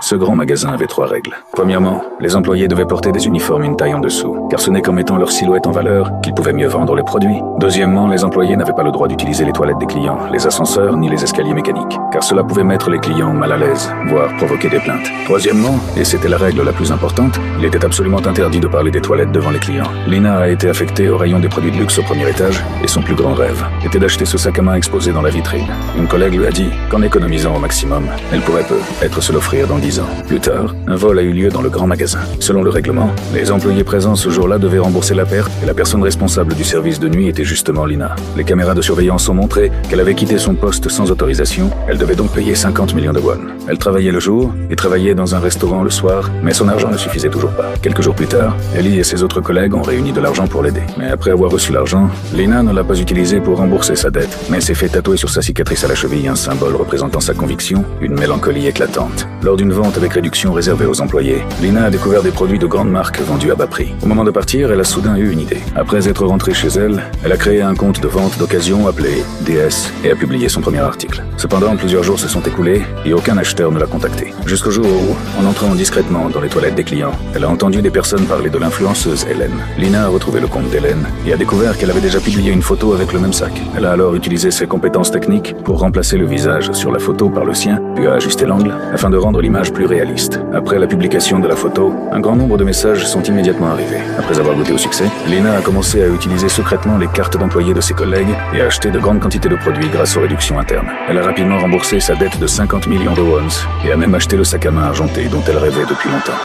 Ce grand magasin avait 3 règles. Premièrement, les employés devaient porter des uniformes une taille en dessous, car ce n'est qu'en mettant leur silhouette en valeur qu'ils pouvaient mieux vendre les produits. Deuxièmement, les employés n'avaient pas le droit d'utiliser les toilettes des clients, les ascenseurs ni les escaliers mécaniques, car cela pouvait mettre les clients mal à l'aise, voire provoquer des plaintes. Troisièmement, et c'était la règle la plus importante, il était absolument interdit de parler des toilettes devant les clients. Lina a été affectée au rayon des produits de luxe au premier étage, et son plus grand rêve était d'acheter ce sac à main exposé dans la vitrine. Une collègue lui a dit qu'en économisant au maximum, elle pourrait peut-être se l'offrir dans 10 ans. Plus tard, un vol a eu lieu dans le grand magasin. Selon le règlement, les employés présents ce jour-là devaient rembourser la perte et la personne responsable du service de nuit était justement Lina. Les caméras de surveillance ont montré qu'elle avait quitté son poste sans autorisation. Elle devait donc payer 50 millions de won. Elle travaillait le jour et travaillait dans un restaurant le soir, mais son argent ne suffisait toujours pas. Quelques jours plus tard, Ellie et ses autres collègues ont réuni de l'argent pour l'aider. Mais après avoir reçu l'argent, Lina ne l'a pas utilisé pour rembourser sa dette, mais s'est fait tatouer sur sa cicatrice à la cheville un symbole représentant sa conviction, une mélancolie éclatante. Lors d'une vente avec réduction réservée aux employés, Lina a découvert des produits de grande marque vendus à bas prix. Au moment de partir, elle a soudain eu une idée. Après être rentrée chez elle, elle a créé un compte de vente d'occasion appelé DS et a publié son premier article. Cependant, plusieurs jours se sont écoulés et aucun acheteur ne l'a contacté. Jusqu'au jour où, en entrant discrètement dans les toilettes des clients, elle a entendu des personnes parler de l'influenceuse Hélène. Lina a retrouvé le compte d'Hélène et a découvert qu'elle avait déjà publié une photo avec le même sac. Elle a alors utilisé ses compétences techniques pour remplacer le visage sur la photo par le sien, puis a ajusté l'angle afin de rendre l'image plus réaliste. Après la publication de la photo, un grand nombre de messages sont immédiatement arrivés. Après avoir goûté au succès, Lina a commencé à utiliser secrètement les cartes d'employés de ses collègues et a acheté de grandes quantités de produits grâce aux réductions internes. Elle a rapidement remboursé sa dette de 50 millions de wons et a même acheté le sac à main argenté dont elle rêvait depuis longtemps.